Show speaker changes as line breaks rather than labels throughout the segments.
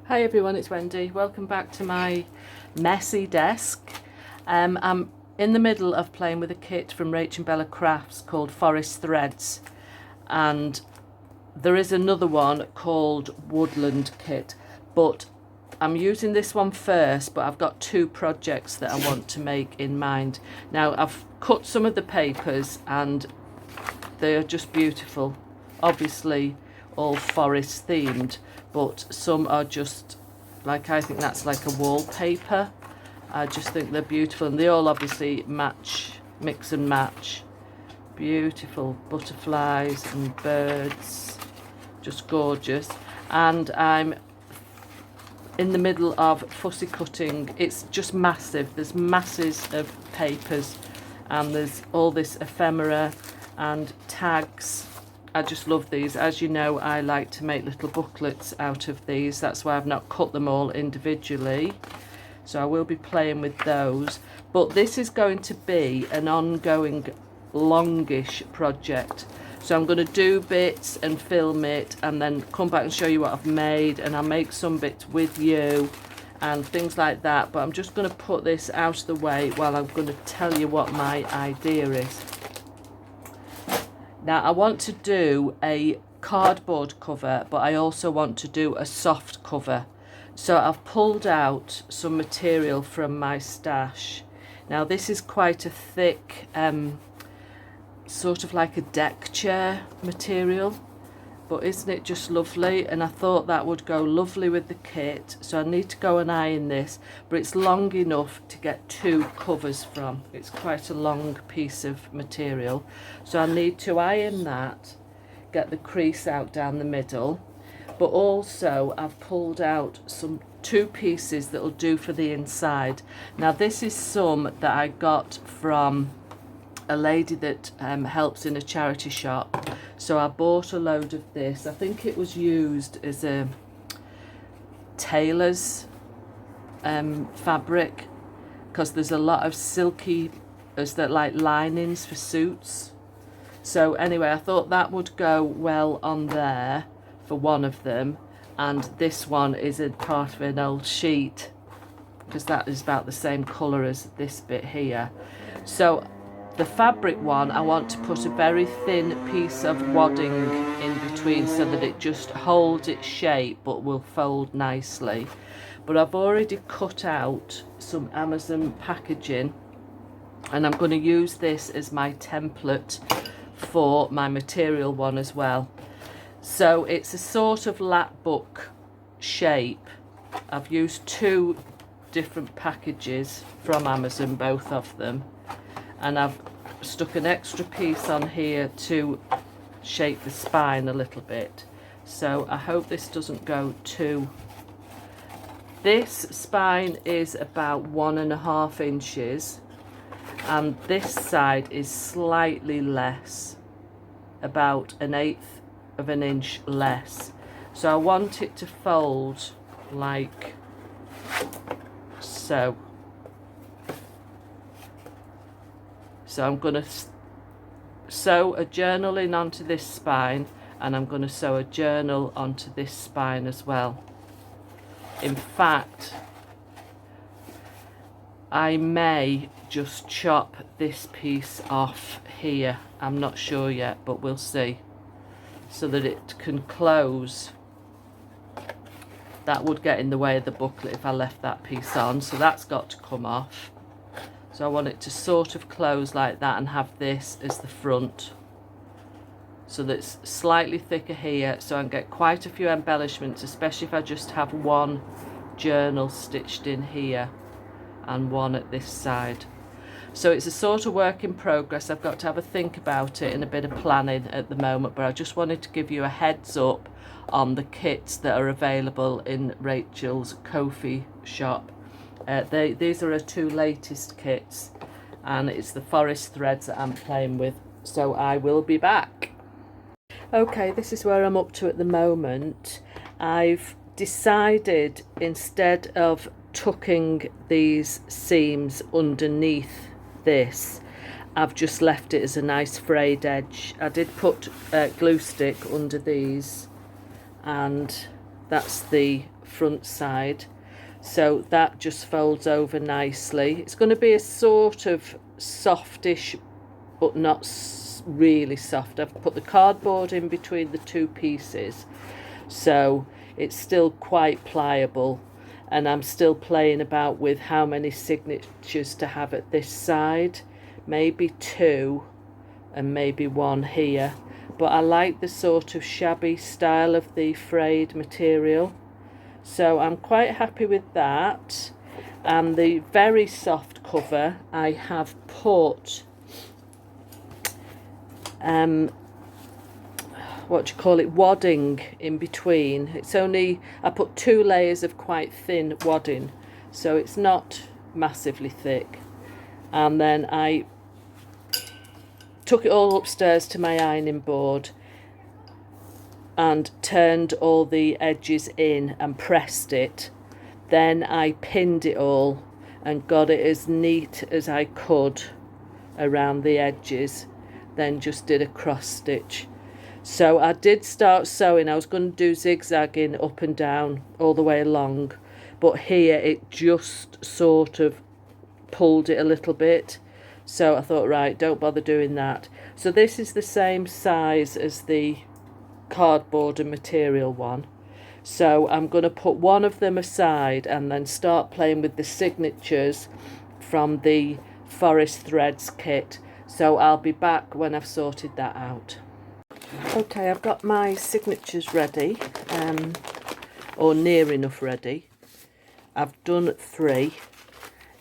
Hi everyone, it's Wendy. Welcome back to my messy desk. I'm in the middle of playing with a kit from Rach and Bella Crafts called Forest Threads, and there is another one called Woodland Kit, but I'm using this one first, but I've got two projects that I want to make in mind. Now I've cut some of the papers and they are just beautiful, obviously all forest themed, but some are just like, I think that's like a wallpaper. I just think they're beautiful, and they all obviously match, mix and match. Beautiful butterflies and birds, just gorgeous. And I'm in the middle of fussy cutting. It's just massive. There's masses of papers and there's all this ephemera and tags. I just love these. As you know, I like to make little booklets out of these. That's why I've not cut them all individually. So I will be playing with those. But this is going to be an ongoing longish project. So I'm going to do bits and film it and then come back and show you what I've made, and I'll make some bits with you and things like that. But I'm just going to put this out of the way while I'm going to tell you what my idea is. Now I want to do a cardboard cover, but I also want to do a soft cover. So I've pulled out some material from my stash. Now this is quite a thick, sort of like a deck chair material, but isn't it just lovely? And I thought that would go lovely with the kit, so I need to go and iron this, but it's long enough to get two covers from. It's quite a long piece of material, so I need to iron that, get the crease out down the middle. But also I've pulled out two pieces that'll do for the inside. Now this is some that I got from a lady that helps in a charity shop. So I bought a load of this. I think it was used as a tailor's fabric, because there's a lot of silky, as that like linings for suits. So anyway, I thought that would go well on there for one of them, and this one is a part of an old sheet, because that is about the same colour as this bit here. So the fabric one, I want to put a very thin piece of wadding in between so that it just holds its shape but will fold nicely. But I've already cut out some Amazon packaging, and I'm going to use this as my template for my material one as well. So it's a sort of lap book shape. I've used two different packages from Amazon, both of them, and I've stuck an extra piece on here to shape the spine a little bit. So I hope this doesn't go too... This spine is about 1.5 inches, and this side is slightly less, about 1/8 of an inch less. So I want it to fold like so. So I'm going to sew a journal in onto this spine, and I'm going to sew a journal onto this spine as well. In fact, I may just chop this piece off here. I'm not sure yet, but we'll see. So that it can close. That would get in the way of the booklet if I left that piece on, so that's got to come off. So I want it to sort of close like that and have this as the front, so that it's slightly thicker here, so I can get quite a few embellishments, especially if I just have one journal stitched in here and one at this side. So it's a sort of work in progress. I've got to have a think about it and a bit of planning at the moment, but I just wanted to give you a heads up on the kits that are available in Rachel's Ko-fi shop. These are her two latest kits, and it's the Forest Threads that I'm playing with. So I will be back. Okay, this is where I'm up to at the moment. I've decided, instead of tucking these seams underneath this, I've just left it as a nice frayed edge. I did put glue stick under these, and that's the front side, so that just folds over nicely. It's going to be a sort of softish but not really soft. I've put the cardboard in between the two pieces, so it's still quite pliable, and I'm still playing about with how many signatures to have at this side. Maybe 2 and maybe 1 here, but I like the sort of shabby style of the frayed material, so I'm quite happy with that. And the very soft cover, I have put what do you call it, wadding in between. It's only, I put 2 layers of quite thin wadding, so it's not massively thick. And then I took it all upstairs to my ironing board and turned all the edges in and pressed it. Then I pinned it all and got it as neat as I could around the edges, then just did a cross stitch. So I did start sewing. I was going to do zigzagging up and down all the way along, but here it just sort of pulled it a little bit, so I thought, right, don't bother doing that. So this is the same size as the cardboard and material one, so I'm going to put one of them aside and then start playing with the signatures from the Forest Threads kit. So I'll be back when I've sorted that out. Okay, I've got my signatures ready, or near enough ready. I've done 3.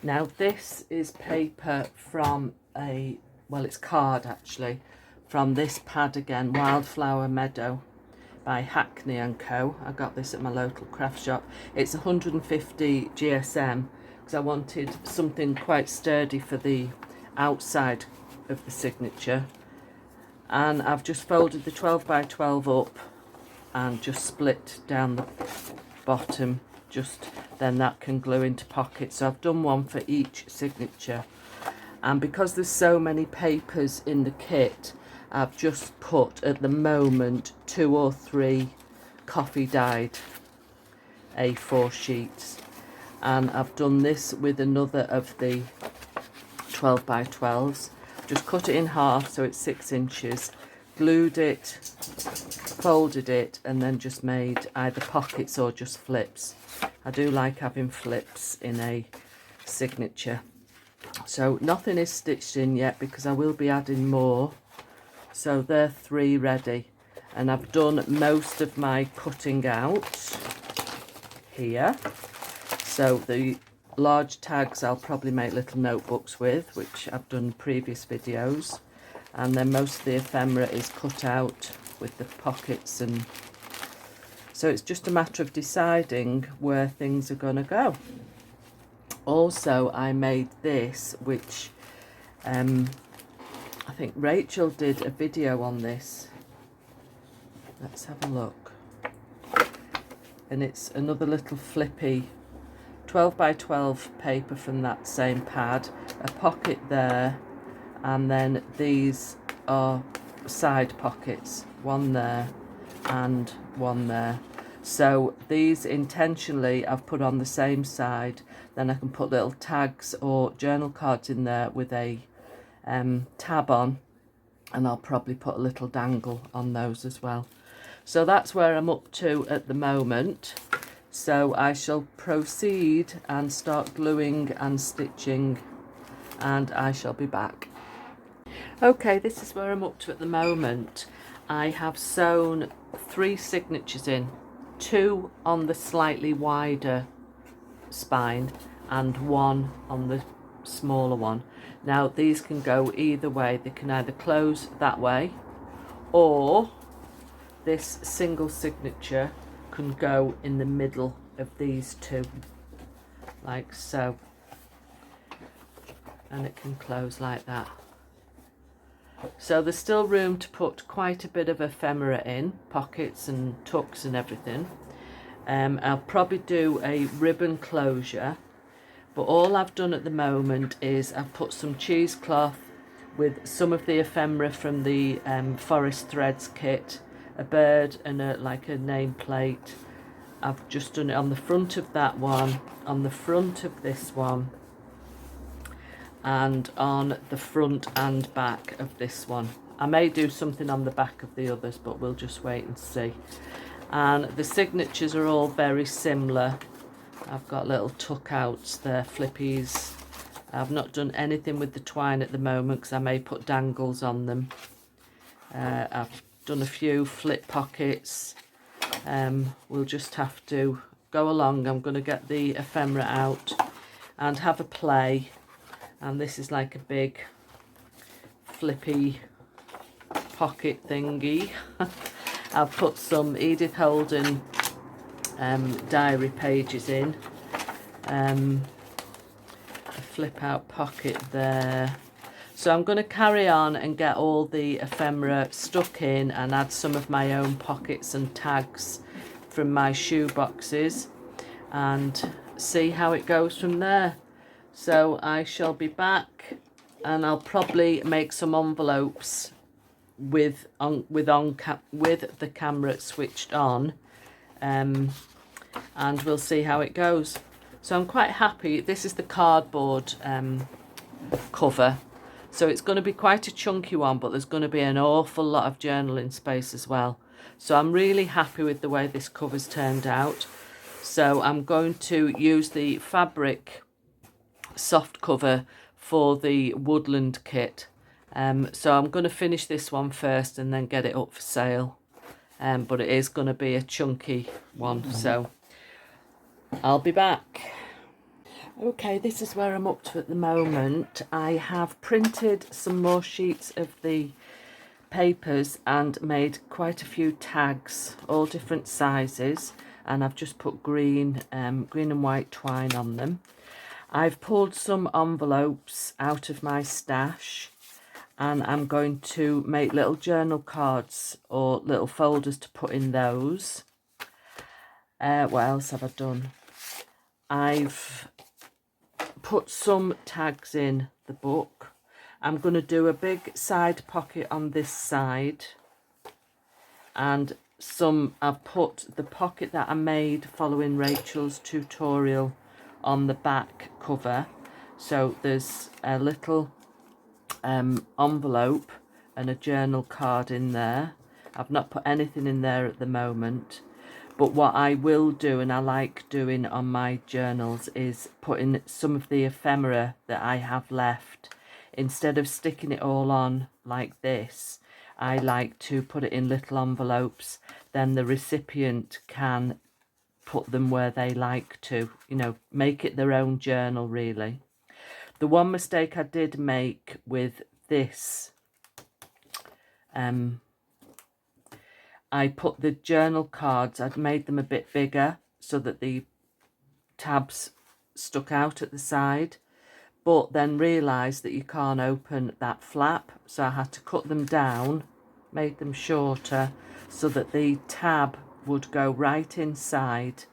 Now this is paper from well, it's card actually, from this pad again, Wildflower Meadow by Hackney & Co. I got this at my local craft shop. It's 150 GSM because I wanted something quite sturdy for the outside of the signature. And I've just folded the 12 by 12 up and just split down the bottom, just then that can glue into pockets. So I've done one for each signature, and because there's so many papers in the kit, I've just put at the moment 2 or 3 coffee dyed A4 sheets, and I've done this with another of the 12 by 12s. Just cut it in half so it's 6 inches, glued it, folded it, and then just made either pockets or just flips. I do like having flips in a signature. So nothing is stitched in yet because I will be adding more. So they're 3 ready, and I've done most of my cutting out here. So the large tags I'll probably make little notebooks with, which I've done in previous videos, and then most of the ephemera is cut out with the pockets, and so it's just a matter of deciding where things are going to go. Also, I made this, which I think Rachel did a video on this. Let's have a look. And it's another little flippy 12 by 12 paper from that same pad, a pocket there, and then these are side pockets, one there and one there. So these intentionally I've put on the same side, then I can put little tags or journal cards in there with a tab on, and I'll probably put a little dangle on those as well. So that's where I'm up to at the moment. So I shall proceed and start gluing and stitching, and I shall be back. Okay, this is where I'm up to at the moment. I have sewn 3 signatures in, 2 on the slightly wider spine and 1 on the smaller one. Now these can go either way. They can either close that way, or this single signature can go in the middle of these 2, like so, and it can close like that. So there's still room to put quite a bit of ephemera in, pockets and tucks and everything. I'll probably do a ribbon closure, but all I've done at the moment is I've put some cheesecloth with some of the ephemera from the Forest Threads kit, a bird and like a nameplate, I've just done it on the front of that one, on the front of this one, and on the front and back of this one. I may do something on the back of the others, but we'll just wait and see. And the signatures are all very similar. I've got little tuck outs there, flippies. I've not done anything with the twine at the moment because I may put dangles on them. I've done a few flip pockets. We'll just have to go along. I'm going to get the ephemera out and have a play. And this is like a big flippy pocket thingy. I've put some Edith Holden diary pages in. A flip out pocket there. So I'm going to carry on and get all the ephemera stuck in and add some of my own pockets and tags from my shoe boxes and see how it goes from there. So I shall be back, and I'll probably make some envelopes with the camera switched on, and we'll see how it goes. So I'm quite happy. This is the cardboard cover, so it's going to be quite a chunky one, but there's going to be an awful lot of journaling space as well. So I'm really happy with the way this cover's turned out. So I'm going to use the fabric soft cover for the woodland kit. So I'm going to finish this one first and then get it up for sale. But it is going to be a chunky one, so I'll be back. Okay, this is where I'm up to at the moment. I have printed some more sheets of the papers and made quite a few tags, all different sizes, and I've just put green and white twine on them. I've pulled some envelopes out of my stash, and I'm going to make little journal cards or little folders to put in those. What else have I done? I've put some tags in the book. I'm going to do a big side pocket on this side, and I've put the pocket that I made following Rachel's tutorial on the back cover. So there's a little envelope and a journal card in there. I've not put anything in there at the moment, but what I will do, and I like doing on my journals, is putting some of the ephemera that I have left. Instead of sticking it all on like this, I like to put it in little envelopes. Then the recipient can put them where they like to, you know, make it their own journal really. The one mistake I did make with this, I put the journal cards, I'd made them a bit bigger so that the tabs stuck out at the side, but then realised that you can't open that flap, so I had to cut them down, made them shorter so that the tab would go right inside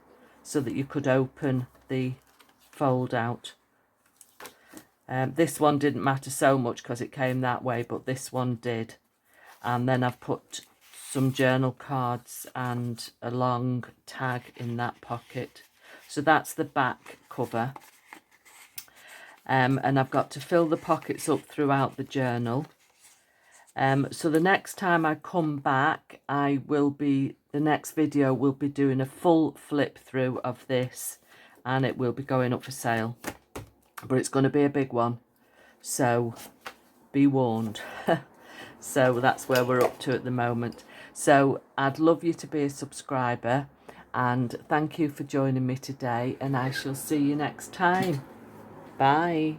so that you could open the fold out. This one didn't matter so much because it came that way, but this one did. And then I've put some journal cards and a long tag in that pocket. So that's the back cover. And I've got to fill the pockets up throughout the journal. So the next time I come back, the next video will be doing a full flip through of this, and it will be going up for sale. But it's going to be a big one, so be warned. So that's where we're up to at the moment. So I'd love you to be a subscriber, and thank you for joining me today, and I shall see you next time. Bye.